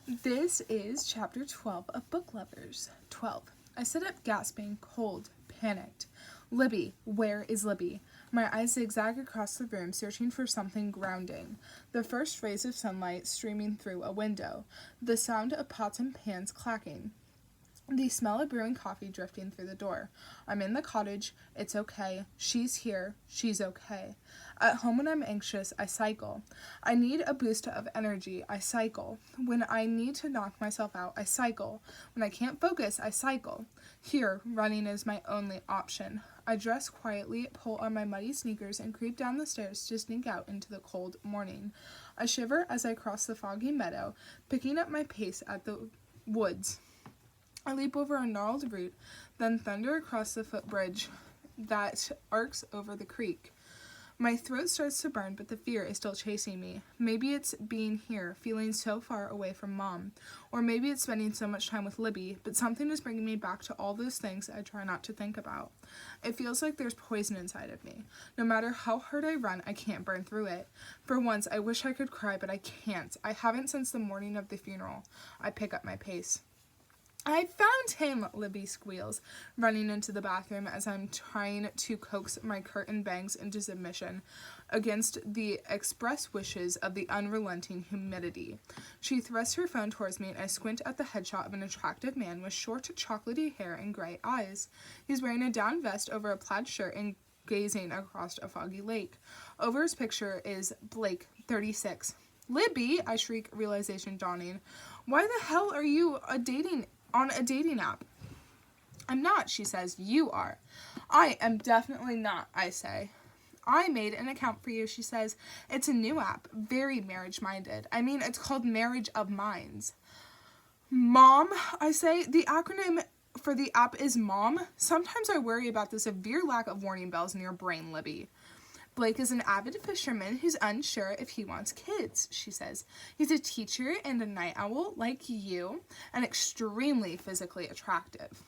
This is chapter 12 of Book Lovers. 12. I sit up gasping, cold, panicked. Libby, where is Libby? My eyes zigzag across the room, searching for something grounding. The first rays of sunlight streaming through a window. The sound of pots and pans clacking. The smell of brewing coffee drifting through the door. I'm in the cottage. It's okay. She's here. She's okay. At home when I'm anxious, I cycle. I need a boost of energy. I cycle. When I need to knock myself out, I cycle. When I can't focus, I cycle. Here, running is my only option. I dress quietly, pull on my muddy sneakers, and creep down the stairs to sneak out into the cold morning. I shiver as I cross the foggy meadow, picking up my pace at the woods. I leap over a gnarled root, then thunder across the footbridge that arcs over the creek. My throat starts to burn, but the fear is still chasing me. Maybe it's being here, feeling so far away from Mom. Or maybe it's spending so much time with Libby, but something is bringing me back to all those things I try not to think about. It feels like there's poison inside of me. No matter how hard I run, I can't burn through it. For once, I wish I could cry, but I can't. I haven't since the morning of the funeral. I pick up my pace. I found him, Libby squeals, running into the bathroom as I'm trying to coax my curtain bangs into submission against the express wishes of the unrelenting humidity. She thrusts her phone towards me, and I squint at the headshot of an attractive man with short, chocolatey hair and gray eyes. He's wearing a down vest over a plaid shirt and gazing across a foggy lake. Over his picture is Blake, 36. Libby, I shriek, realization dawning. Why the hell are you on a dating app? I'm not, she says. You are. I am definitely not, I say. I made an account for you, she says. It's a new app, very marriage-minded. I mean, it's called Marriage of Minds. Mom, I say. The acronym for the app is MOM. Sometimes I worry about the severe lack of warning bells in your brain, Libby. Blake is an avid fisherman who's unsure if he wants kids, she says. He's a teacher and a night owl like you, and extremely physically active.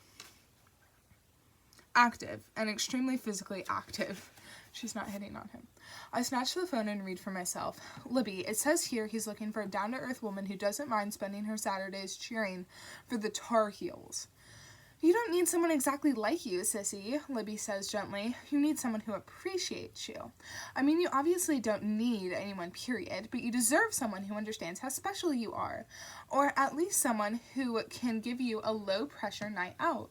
She's not hitting on him. I snatch the phone and read for myself. Libby, it says here he's looking for a down-to-earth woman who doesn't mind spending her Saturdays cheering for the Tar Heels. You don't need someone exactly like you, sissy, Libby says gently. You need someone who appreciates you. I mean, you obviously don't need anyone, period, but you deserve someone who understands how special you are. Or at least someone who can give you a low-pressure night out.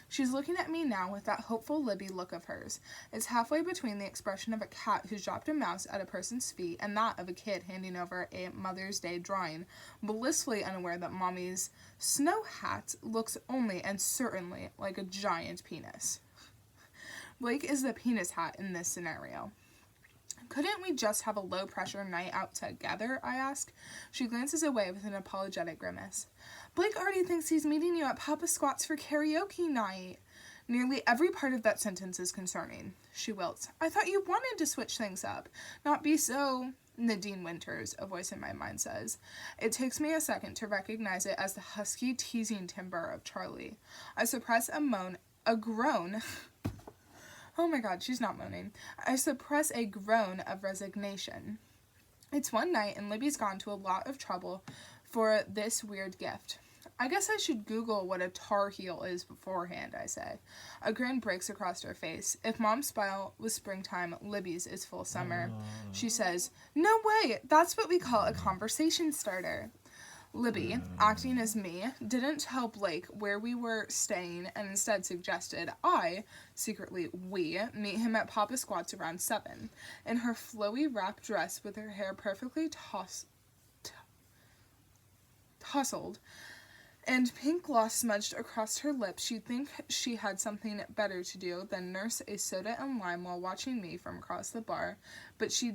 She's looking at me now with that hopeful Libby look of hers. It's halfway between the expression of a cat who's dropped a mouse at a person's feet and that of a kid handing over a Mother's Day drawing, blissfully unaware that Mommy's snow hat looks only and certainly like a giant penis. Blake is the penis hat in this scenario. Couldn't we just have a low-pressure night out together, I ask. She glances away with an apologetic grimace. Blake already thinks he's meeting you at Papa Squat's for karaoke night. Nearly every part of that sentence is concerning. She wilts. I thought you wanted to switch things up. Not be so... Nadine Winters, a voice in my mind says. It takes me a second to recognize it as the husky teasing timbre of Charlie. I suppress a groan... Oh my god, she's not moaning. I suppress a groan of resignation. It's one night, and Libby's gone to a lot of trouble for this weird gift. I guess I should Google what a Tar Heel is beforehand, I say. A grin breaks across her face. If Mom's smile was springtime, Libby's is full summer. She says, No way, that's what we call a conversation starter. Libby, acting as me, didn't tell Blake where we were staying and instead suggested secretly we, meet him at Papa Squat's around 7. In her flowy wrap dress with her hair perfectly tousled and pink gloss smudged across her lips, you'd think she had something better to do than nurse a soda and lime while watching me from across the bar, but she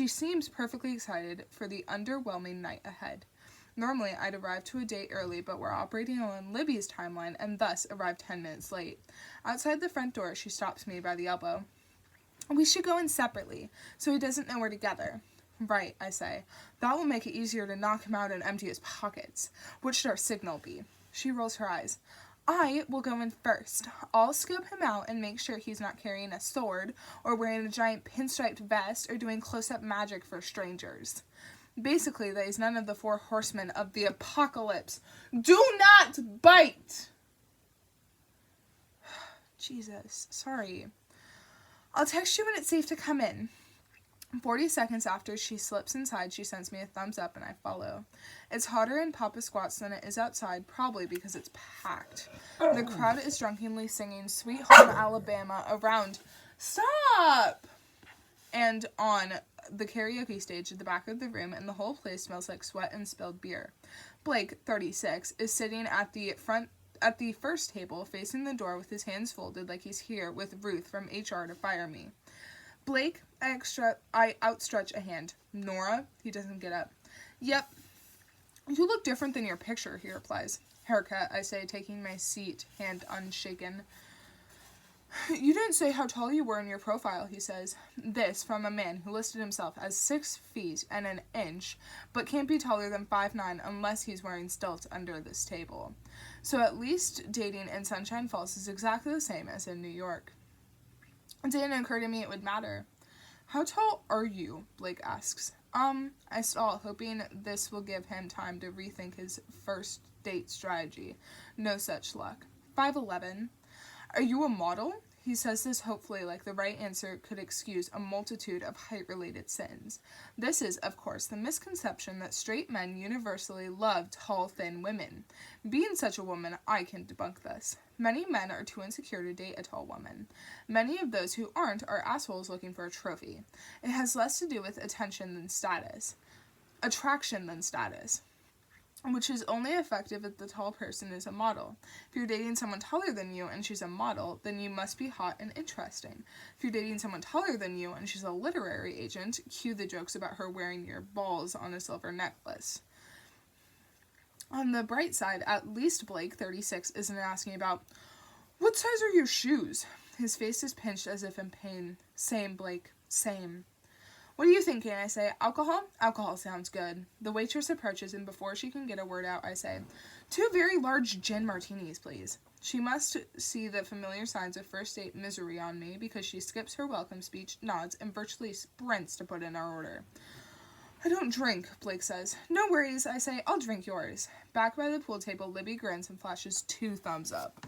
seems perfectly excited for the underwhelming night ahead. Normally, I'd arrive to a date early, but we're operating on Libby's timeline and thus arrived 10 minutes late. Outside the front door, she stops me by the elbow. We should go in separately, so he doesn't know we're together. Right, I say. That will make it easier to knock him out and empty his pockets. What should our signal be? She rolls her eyes. I will go in first. I'll scope him out and make sure he's not carrying a sword or wearing a giant pinstriped vest or doing close-up magic for strangers. Basically, that he's none of the 4 horsemen of the apocalypse. Do not bite! Jesus, sorry. I'll text you when it's safe to come in. 40 seconds after she slips inside, she sends me a thumbs up and I follow. It's hotter in Papa Squat's than it is outside, probably because it's packed. The crowd is drunkenly singing Sweet Home Alabama around. Stop! And on the karaoke stage at the back of the room, and the whole place smells like sweat and spilled beer. Blake, 36, is sitting at the first table, facing the door with his hands folded like he's here with Ruth from HR to fire me. Blake, I outstretch a hand. Nora? He doesn't get up. Yep. You look different than your picture, he replies. Haircut, I say, taking my seat, hand unshaken. You didn't say how tall you were in your profile, he says. This from a man who listed himself as 6 feet and an inch, but can't be taller than 5'9" unless he's wearing stilts under this table. So at least dating in Sunshine Falls is exactly the same as in New York. It didn't occur to me it would matter. How tall are you? Blake asks. I stall, hoping this will give him time to rethink his first date strategy. No such luck. 5'11". Are you a model? He says this hopefully like the right answer could excuse a multitude of height-related sins. This is, of course, the misconception that straight men universally love tall, thin women. Being such a woman, I can debunk this. Many men are too insecure to date a tall woman. Many of those who aren't are assholes looking for a trophy. It has less to do with attraction than status, which is only effective if the tall person is a model. If you're dating someone taller than you and she's a model, then you must be hot and interesting. If you're dating someone taller than you and she's a literary agent, cue the jokes about her wearing your balls on a silver necklace. On the bright side, at least Blake, 36, isn't asking about, what size are your shoes? His face is pinched as if in pain. Same, Blake. Same. What are you thinking? I say. Alcohol? Alcohol sounds good. The waitress approaches, and before she can get a word out, I say, 2 very large gin martinis, please. She must see the familiar signs of first date misery on me because she skips her welcome speech, nods, and virtually sprints to put in our order. I don't drink, Blake says. No worries, I say. I'll drink yours. Back by the pool table, Libby grins and flashes 2 thumbs up.